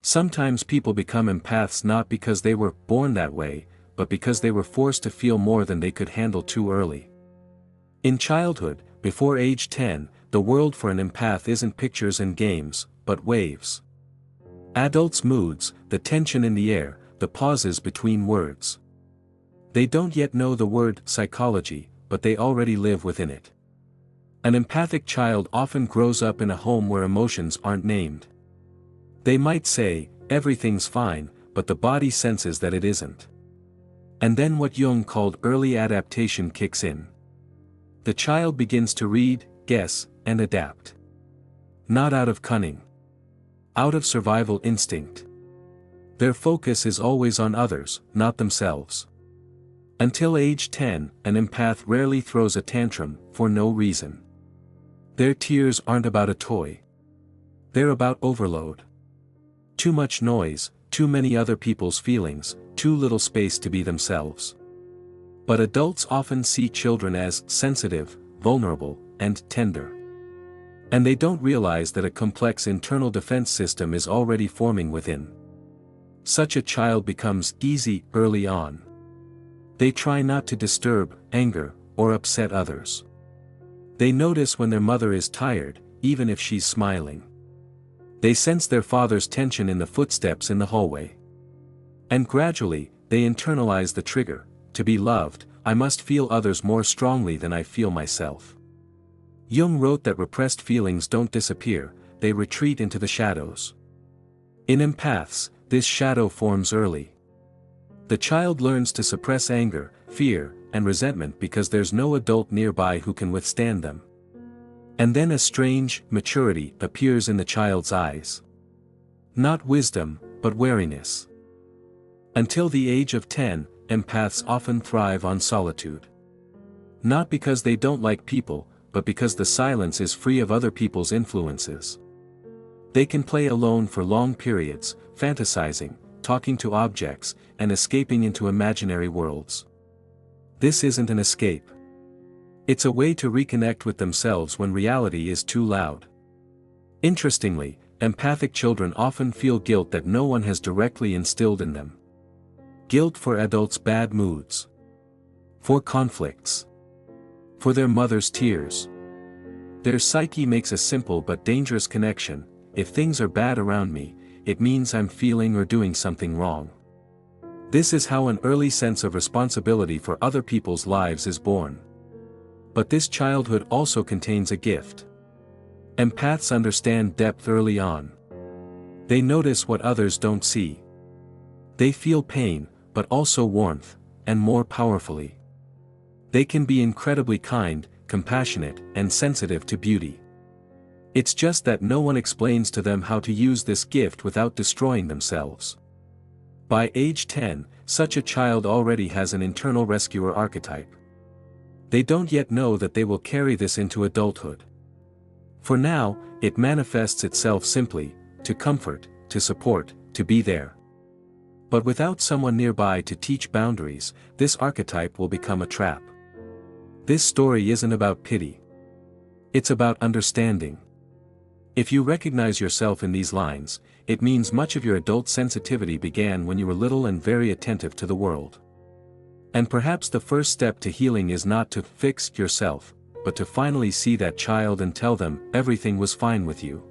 Sometimes people become empaths not because they were born that way, but because they were forced to feel more than they could handle too early. In childhood, before age 10, the world for an empath isn't pictures and games, but waves. Adults' moods, the tension in the air, the pauses between words. They don't yet know the word psychology, but they already live within it. An empathic child often grows up in a home where emotions aren't named. They might say, everything's fine, but the body senses that it isn't. And then what Jung called early adaptation kicks in. The child begins to read, guess, and adapt. Not out of cunning. Out of survival instinct. Their focus is always on others, not themselves. Until age 10, an empath rarely throws a tantrum, for no reason. Their tears aren't about a toy. They're about overload. Too much noise, too many other people's feelings, too little space to be themselves. But adults often see children as sensitive, vulnerable, and tender. And they don't realize that a complex internal defense system is already forming within. Such a child becomes easy early on. They try not to disturb, anger, or upset others. They notice when their mother is tired, even if she's smiling. They sense their father's tension in the footsteps in the hallway. And gradually, they internalize the trigger: to be loved, I must feel others more strongly than I feel myself. Jung wrote that repressed feelings don't disappear, they retreat into the shadows. In empaths, this shadow forms early. The child learns to suppress anger, fear, and resentment because there's no adult nearby who can withstand them. And then a strange maturity appears in the child's eyes. Not wisdom, but wariness. Until the age of 10, empaths often thrive on solitude. Not because they don't like people, but because the silence is free of other people's influences. They can play alone for long periods, fantasizing, talking to objects, and escaping into imaginary worlds. This isn't an escape. It's a way to reconnect with themselves when reality is too loud. Interestingly, empathic children often feel guilt that no one has directly instilled in them. Guilt for adults' bad moods. For conflicts. For their mother's tears. Their psyche makes a simple but dangerous connection: if things are bad around me, it means I'm feeling or doing something wrong. This is how an early sense of responsibility for other people's lives is born. But this childhood also contains a gift. Empaths understand depth early on. They notice what others don't see. They feel pain, but also warmth, and more powerfully. They can be incredibly kind, compassionate, and sensitive to beauty. It's just that no one explains to them how to use this gift without destroying themselves. By age 10, such a child already has an internal rescuer archetype. They don't yet know that they will carry this into adulthood. For now, it manifests itself simply: to comfort, to support, to be there. But without someone nearby to teach boundaries, this archetype will become a trap. This story isn't about pity. It's about understanding. If you recognize yourself in these lines, it means much of your adult sensitivity began when you were little and very attentive to the world. And perhaps the first step to healing is not to fix yourself, but to finally see that child and tell them everything was fine with you.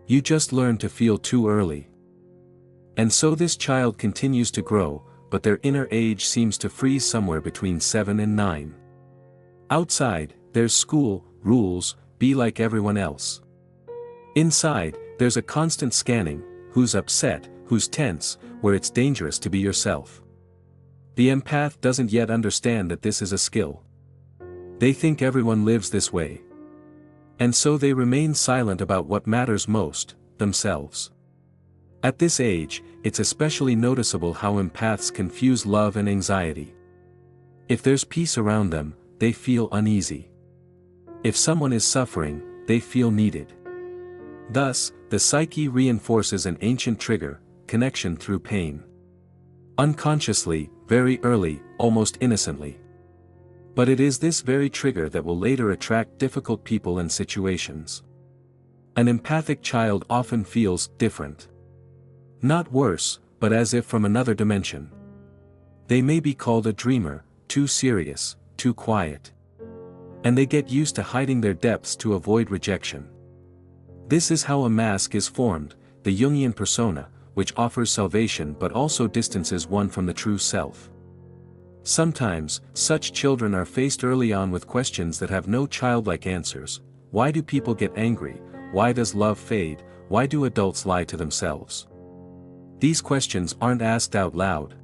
You just learned to feel too early. And so this child continues to grow, but their inner age seems to freeze somewhere between 7 and 9. Outside, there's school, rules, be like everyone else. Inside, there's a constant scanning: who's upset, who's tense, where it's dangerous to be yourself. The empath doesn't yet understand that this is a skill. They think everyone lives this way. And so they remain silent about what matters most: themselves. At this age, it's especially noticeable how empaths confuse love and anxiety. If there's peace around them, they feel uneasy. If someone is suffering, they feel needed. Thus, the psyche reinforces an ancient trigger: connection through pain. Unconsciously, very early, almost innocently. But it is this very trigger that will later attract difficult people and situations. An empathic child often feels different. Not worse, but as if from another dimension. They may be called a dreamer, too serious, too quiet. And they get used to hiding their depths to avoid rejection. This is how a mask is formed, the Jungian persona, which offers salvation but also distances one from the true self. Sometimes, such children are faced early on with questions that have no childlike answers. Why do people get angry? Why does love fade? Why do adults lie to themselves? These questions aren't asked out loud.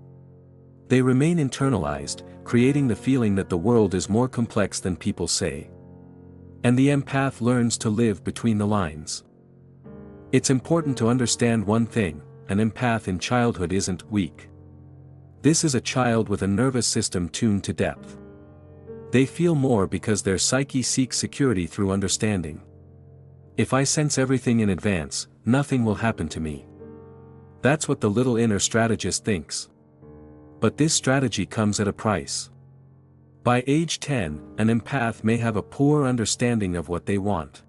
They remain internalized, creating the feeling that the world is more complex than people say. And the empath learns to live between the lines. It's important to understand one thing: an empath in childhood isn't weak. This is a child with a nervous system tuned to depth. They feel more because their psyche seeks security through understanding. If I sense everything in advance, nothing will happen to me. That's what the little inner strategist thinks. But this strategy comes at a price. By age 10, an empath may have a poor understanding of what they want.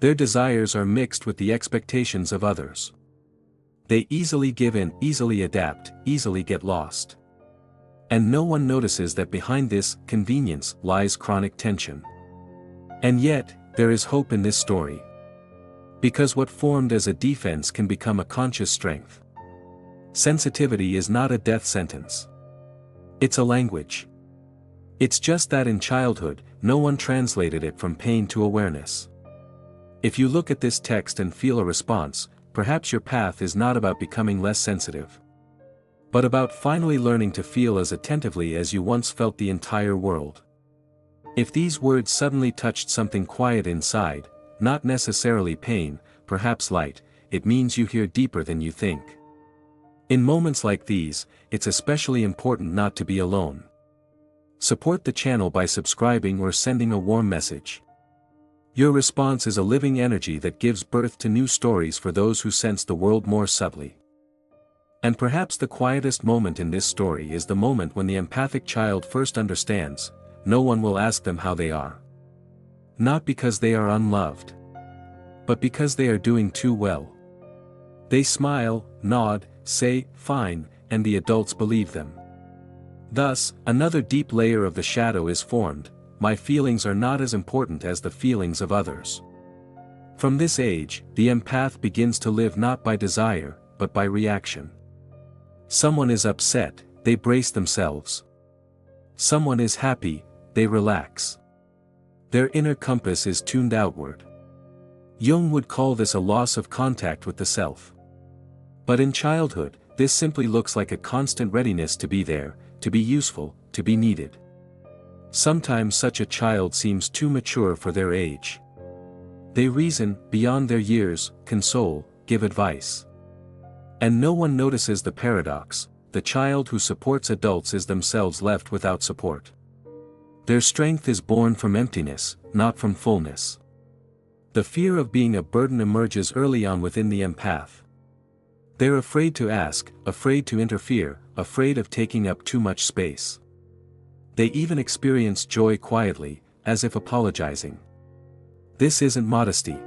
Their desires are mixed with the expectations of others. They easily give in, easily adapt, easily get lost. And no one notices that behind this convenience lies chronic tension. And yet, there is hope in this story. Because what formed as a defense can become a conscious strength. Sensitivity is not a death sentence. It's a language. It's just that in childhood, no one translated it from pain to awareness. If you look at this text and feel a response, perhaps your path is not about becoming less sensitive, but about finally learning to feel as attentively as you once felt the entire world. If these words suddenly touched something quiet inside, not necessarily pain, perhaps light, it means you hear deeper than you think. In moments like these, it's especially important not to be alone. Support the channel by subscribing or sending a warm message. Your response is a living energy that gives birth to new stories for those who sense the world more subtly. And perhaps the quietest moment in this story is the moment when the empathic child first understands. No one will ask them how they are. Not because they are unloved, but because they are doing too well. They smile, nod, say, "Fine," and the adults believe them. Thus, another deep layer of the shadow is formed. My feelings are not as important as the feelings of others. From this age, the empath begins to live not by desire, but by reaction. Someone is upset, they brace themselves. Someone is happy, they relax. Their inner compass is tuned outward. Jung would call this a loss of contact with the self. But in childhood, this simply looks like a constant readiness to be there, to be useful, to be needed. Sometimes such a child seems too mature for their age. They reason beyond their years, console, give advice. And no one notices the paradox: the child who supports adults is themselves left without support. Their strength is born from emptiness, not from fullness. The fear of being a burden emerges early on within the empath. They're afraid to ask, afraid to interfere, afraid of taking up too much space. They even experience joy quietly, as if apologizing. This isn't modesty.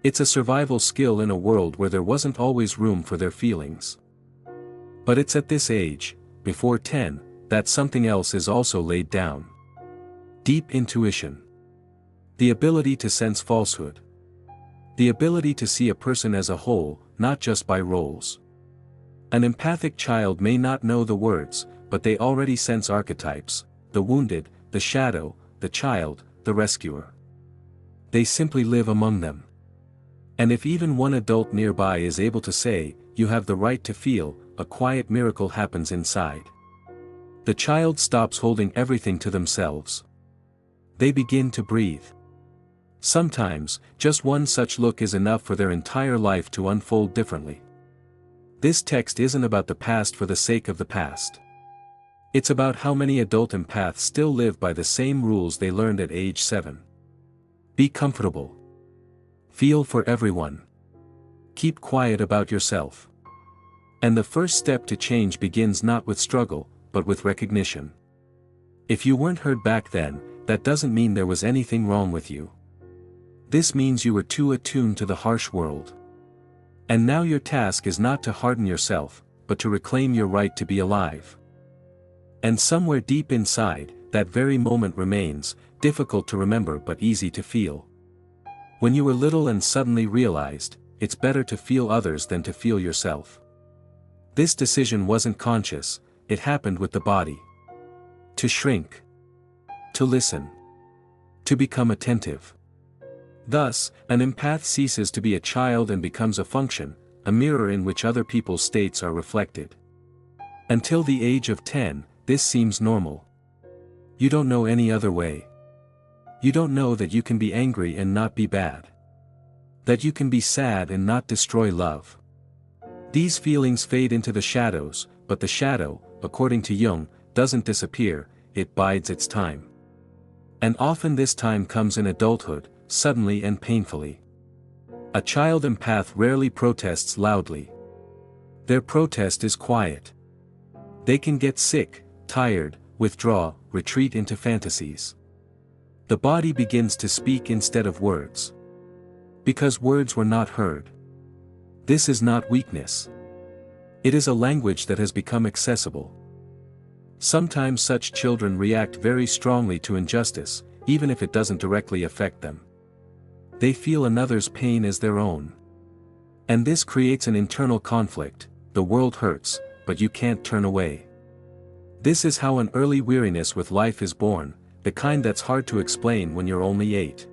It's a survival skill in a world where there wasn't always room for their feelings. But it's at this age, before 10, that something else is also laid down. Deep intuition. The ability to sense falsehood. The ability to see a person as a whole, not just by roles. An empathic child may not know the words, but they already sense archetypes: the wounded, the shadow, the child, the rescuer. They simply live among them. And if even one adult nearby is able to say, "You have the right to feel," a quiet miracle happens inside. The child stops holding everything to themselves. They begin to breathe. Sometimes, just one such look is enough for their entire life to unfold differently. This text isn't about the past for the sake of the past. It's about how many adult empaths still live by the same rules they learned at age 7. Be comfortable. Feel for everyone. Keep quiet about yourself. And the first step to change begins not with struggle, but with recognition. If you weren't heard back then, that doesn't mean there was anything wrong with you. This means you were too attuned to the harsh world. And now your task is not to harden yourself, but to reclaim your right to be alive. And somewhere deep inside, that very moment remains, difficult to remember but easy to feel. When you were little and suddenly realized, it's better to feel others than to feel yourself. This decision wasn't conscious, it happened with the body. To shrink. To listen. To become attentive. Thus, an empath ceases to be a child and becomes a function, a mirror in which other people's states are reflected. Until the age of 10, this seems normal. You don't know any other way. You don't know that you can be angry and not be bad. That you can be sad and not destroy love. These feelings fade into the shadows, but the shadow, according to Jung, doesn't disappear, it bides its time. And often this time comes in adulthood, suddenly and painfully. A child empath rarely protests loudly. Their protest is quiet. They can get sick, tired, withdraw, retreat into fantasies. The body begins to speak instead of words. Because words were not heard. This is not weakness. It is a language that has become accessible. Sometimes such children react very strongly to injustice, even if it doesn't directly affect them. They feel another's pain as their own. And this creates an internal conflict. The world hurts, but you can't turn away. This is how an early weariness with life is born, the kind that's hard to explain when you're only 8.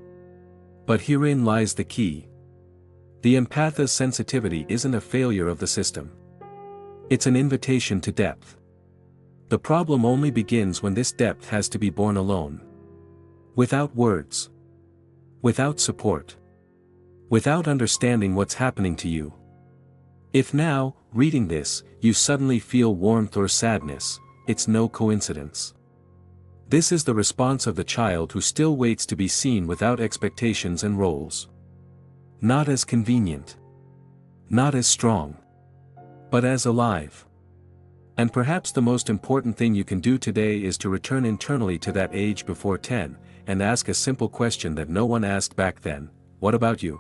But herein lies the key. The empath's sensitivity isn't a failure of the system. It's an invitation to depth. The problem only begins when this depth has to be born alone. Without words. Without support. Without understanding what's happening to you. If now, reading this, you suddenly feel warmth or sadness, it's no coincidence. This is the response of the child who still waits to be seen without expectations and roles. Not as convenient. Not as strong. But as alive. And perhaps the most important thing you can do today is to return internally to that age before 10, and ask a simple question that no one asked back then: what about you?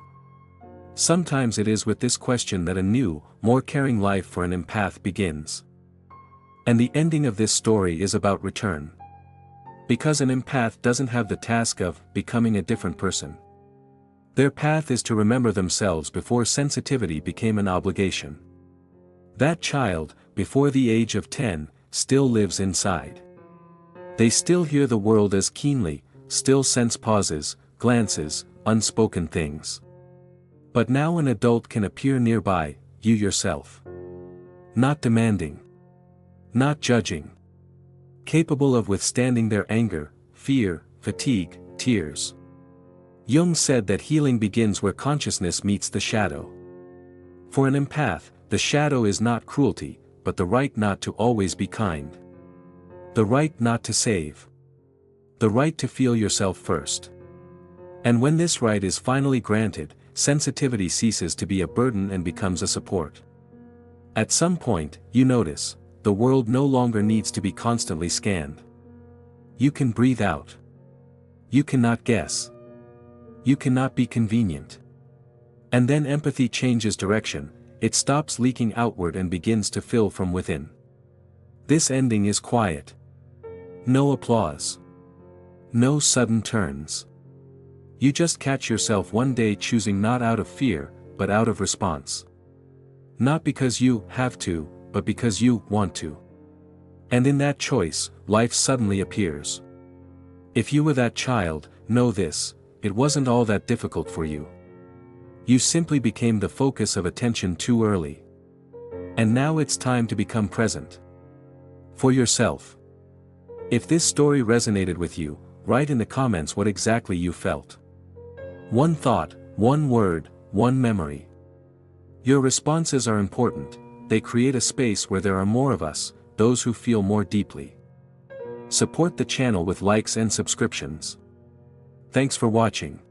Sometimes it is with this question that a new, more caring life for an empath begins. And the ending of this story is about return. Because an empath doesn't have the task of becoming a different person. Their path is to remember themselves before sensitivity became an obligation. That child, before the age of 10, still lives inside. They still hear the world as keenly, still sense pauses, glances, unspoken things. But now an adult can appear nearby, you yourself. Not demanding. Not judging. Capable of withstanding their anger, fear, fatigue, tears. Jung said that healing begins where consciousness meets the shadow. For an empath, the shadow is not cruelty, but the right not to always be kind. The right not to save. The right to feel yourself first. And when this right is finally granted, sensitivity ceases to be a burden and becomes a support. At some point, you notice, the world no longer needs to be constantly scanned. You can breathe out. You cannot guess. You cannot be convenient. And then empathy changes direction, it stops leaking outward and begins to fill from within. This ending is quiet. No applause. No sudden turns. You just catch yourself one day choosing not out of fear, but out of response. Not because you have to, but because you want to. And in that choice, life suddenly appears. If you were that child, know this: it wasn't all that difficult for you. You simply became the focus of attention too early. And now it's time to become present. For yourself. If this story resonated with you, write in the comments what exactly you felt. One thought, one word, one memory. Your responses are important, they create a space where there are more of us, those who feel more deeply. Support the channel with likes and subscriptions. Thanks for watching.